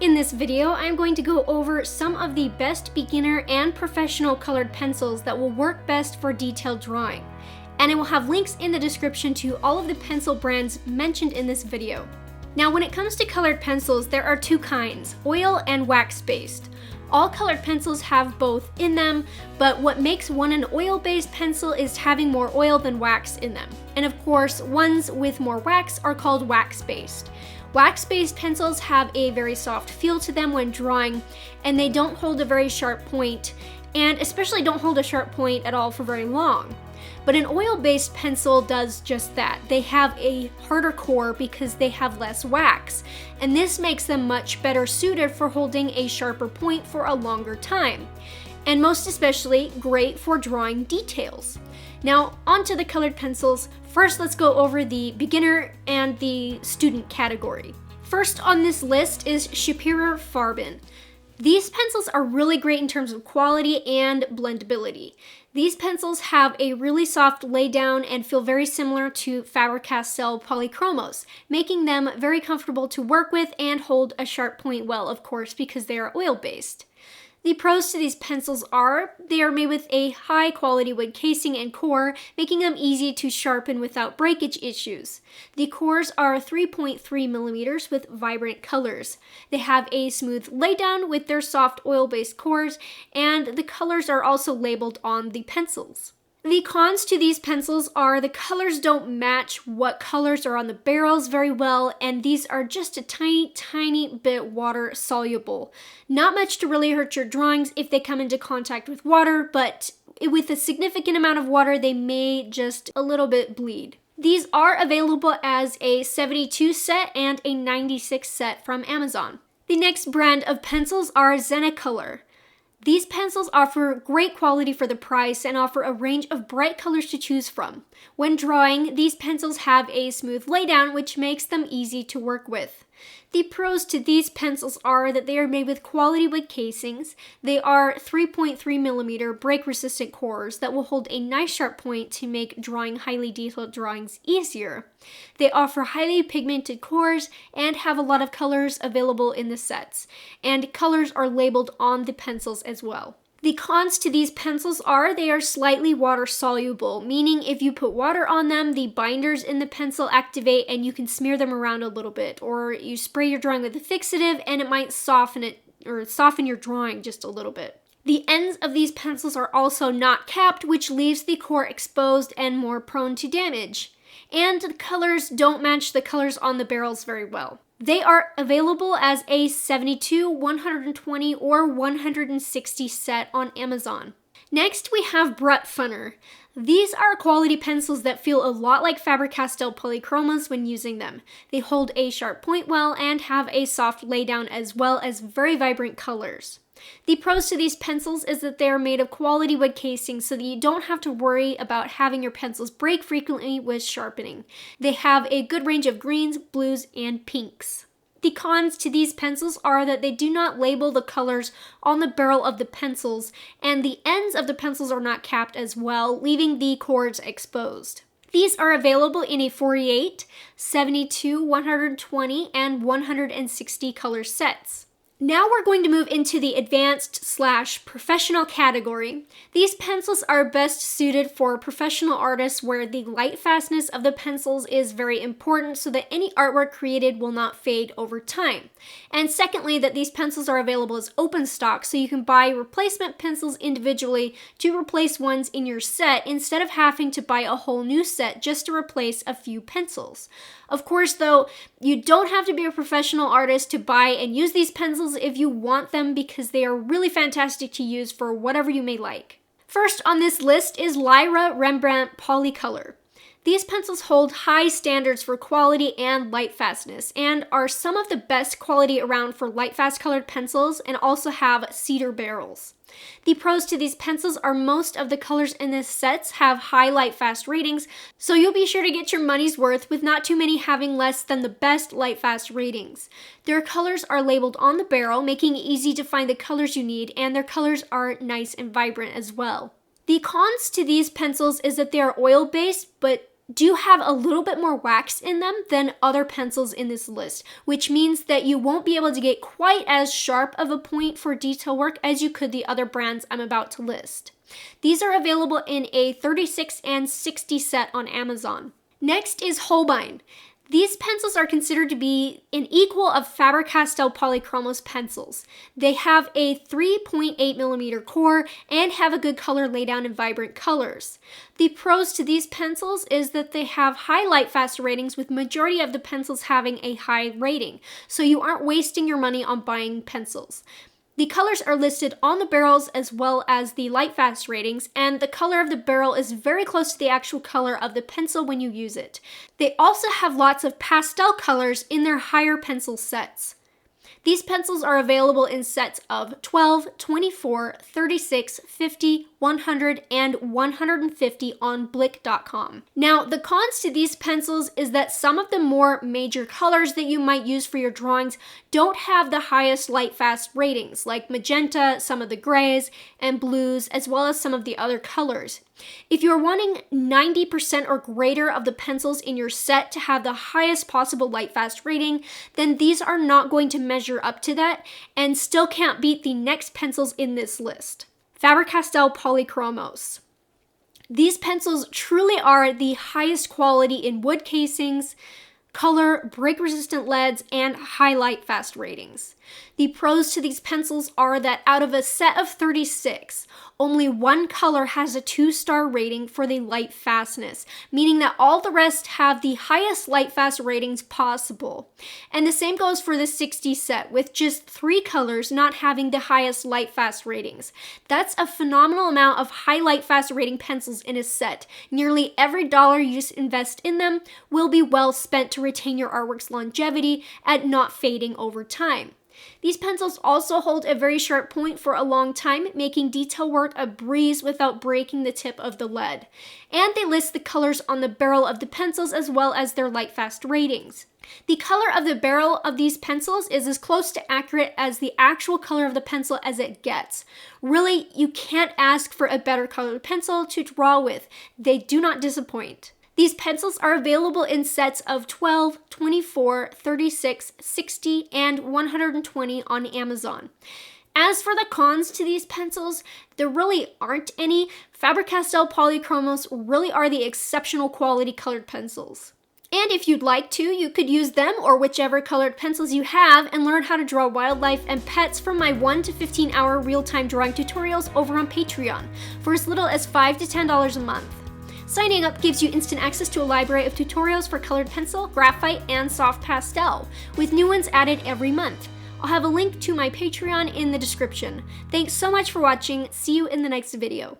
In this video, I'm going to go over some of the best beginner and professional colored pencils that will work best for detailed drawing. And I will have links in the description to all of the pencil brands mentioned in this video. Now, when it comes to colored pencils, there are two kinds, oil and wax-based. All colored pencils have both in them, but what makes one an oil-based pencil is having more oil than wax in them. And of course, ones with more wax are called wax-based. Wax-based pencils have a very soft feel to them when drawing, and they don't hold a very sharp point, and especially don't hold a sharp point at all for very long. But an oil-based pencil does just that. They have a harder core because they have less wax, and this makes them much better suited for holding a sharper point for a longer time, and most especially great for drawing details. Now, onto the colored pencils. First, let's go over the beginner and the student category. First on this list is Schapira Farben. These pencils are really great in terms of quality and blendability. These pencils have a really soft laydown and feel very similar to Faber-Castell Polychromos, making them very comfortable to work with and hold a sharp point well, of course, because they are oil-based. The pros to these pencils are they are made with a high quality wood casing and core, making them easy to sharpen without breakage issues. The cores are 3.3 millimeters with vibrant colors. They have a smooth laydown with their soft oil-based cores, and the colors are also labeled on the pencils. The cons to these pencils are the colors don't match what colors are on the barrels very well, and these are just a tiny bit water soluble. Not much to really hurt your drawings if they come into contact with water, but with a significant amount of water, they may just a little bit bleed. These are available as a 72 set and a 96 set from Amazon. The next brand of pencils are Zenecolor. These pencils offer great quality for the price and offer a range of bright colors to choose from. When drawing, these pencils have a smooth laydown, which makes them easy to work with. The pros to these pencils are that they are made with quality wood casings. They are 3.3 millimeter break-resistant cores that will hold a nice sharp point to make drawing highly detailed drawings easier. They offer highly pigmented cores and have a lot of colors available in the sets, and colors are labeled on the pencils as well. The cons to these pencils are they are slightly water soluble, meaning if you put water on them, the binders in the pencil activate and you can smear them around a little bit, or you spray your drawing with a fixative and it might soften your drawing just a little bit. The ends of these pencils are also not capped, which leaves the core exposed and more prone to damage. And the colors don't match the colors on the barrels very well. They are available as a 72, 120, or 160 set on Amazon. Next, we have Brutfunner. These are quality pencils that feel a lot like Faber-Castell Polychromos when using them. They hold a sharp point well and have a soft laydown as well as very vibrant colors. The pros to these pencils is that they are made of quality wood casing so that you don't have to worry about having your pencils break frequently with sharpening. They have a good range of greens, blues, and pinks. The cons to these pencils are that they do not label the colors on the barrel of the pencils, and the ends of the pencils are not capped as well, leaving the cords exposed. These are available in a 48, 72, 120, and 160 color sets. Now we're going to move into the advanced/professional category. These pencils are best suited for professional artists where the light fastness of the pencils is very important so that any artwork created will not fade over time. And secondly, that these pencils are available as open stock so you can buy replacement pencils individually to replace ones in your set instead of having to buy a whole new set just to replace a few pencils. Of course, though, you don't have to be a professional artist to buy and use these pencils if you want them because they are really fantastic to use for whatever you may like. First on this list is Lyra Rembrandt Polycolor. These pencils hold high standards for quality and light fastness and are some of the best quality around for light fast colored pencils and also have cedar barrels. The pros to these pencils are most of the colors in this sets have high light fast ratings, so you'll be sure to get your money's worth with not too many having less than the best light fast ratings. Their colors are labeled on the barrel, making it easy to find the colors you need, and their colors are nice and vibrant as well. The cons to these pencils is that they are oil-based, but do have a little bit more wax in them than other pencils in this list, which means that you won't be able to get quite as sharp of a point for detail work as you could the other brands I'm about to list. These are available in a 36 and 60 set on Amazon. Next is Holbein. These pencils are considered to be an equal of Faber-Castell Polychromos pencils. They have a 3.8mm core and have a good color laydown in vibrant colors. The pros to these pencils is that they have high light fast ratings, with majority of the pencils having a high rating, so you aren't wasting your money on buying pencils. The colors are listed on the barrels as well as the light fast ratings, and the color of the barrel is very close to the actual color of the pencil when you use it. They also have lots of pastel colors in their higher pencil sets. These pencils are available in sets of 12, 24, 36, 50, 100, and 150 on Blick.com. Now, the cons to these pencils is that some of the more major colors that you might use for your drawings don't have the highest light fast ratings, like magenta, some of the grays, and blues, as well as some of the other colors. If you're wanting 90% or greater of the pencils in your set to have the highest possible light fast rating, then these are not going to measure up to that and still can't beat the next pencils in this list. Faber-Castell Polychromos. These pencils truly are the highest quality in wood casings, color, break-resistant leads, and high light fast ratings. The pros to these pencils are that out of a set of 36, only one color has a 2-star rating for the light fastness, meaning that all the rest have the highest light fast ratings possible. And the same goes for the 60 set, with just 3 colors not having the highest light fast ratings. That's a phenomenal amount of high light fast rating pencils in a set. Nearly every dollar you invest in them will be well spent to retain your artwork's longevity and not fading over time. These pencils also hold a very sharp point for a long time, making detail work a breeze without breaking the tip of the lead. And they list the colors on the barrel of the pencils as well as their light fast ratings. The color of the barrel of these pencils is as close to accurate as the actual color of the pencil as it gets. Really, you can't ask for a better colored pencil to draw with. They do not disappoint. These pencils are available in sets of 12, 24, 36, 60, and 120 on Amazon. As for the cons to these pencils, there really aren't any. Faber-Castell Polychromos really are the exceptional quality colored pencils. And if you'd like to, you could use them or whichever colored pencils you have and learn how to draw wildlife and pets from my 1 to 15 hour real-time drawing tutorials over on Patreon for as little as $5 to $10 a month. Signing up gives you instant access to a library of tutorials for colored pencil, graphite, and soft pastel, with new ones added every month. I'll have a link to my Patreon in the description. Thanks so much for watching. See you in the next video.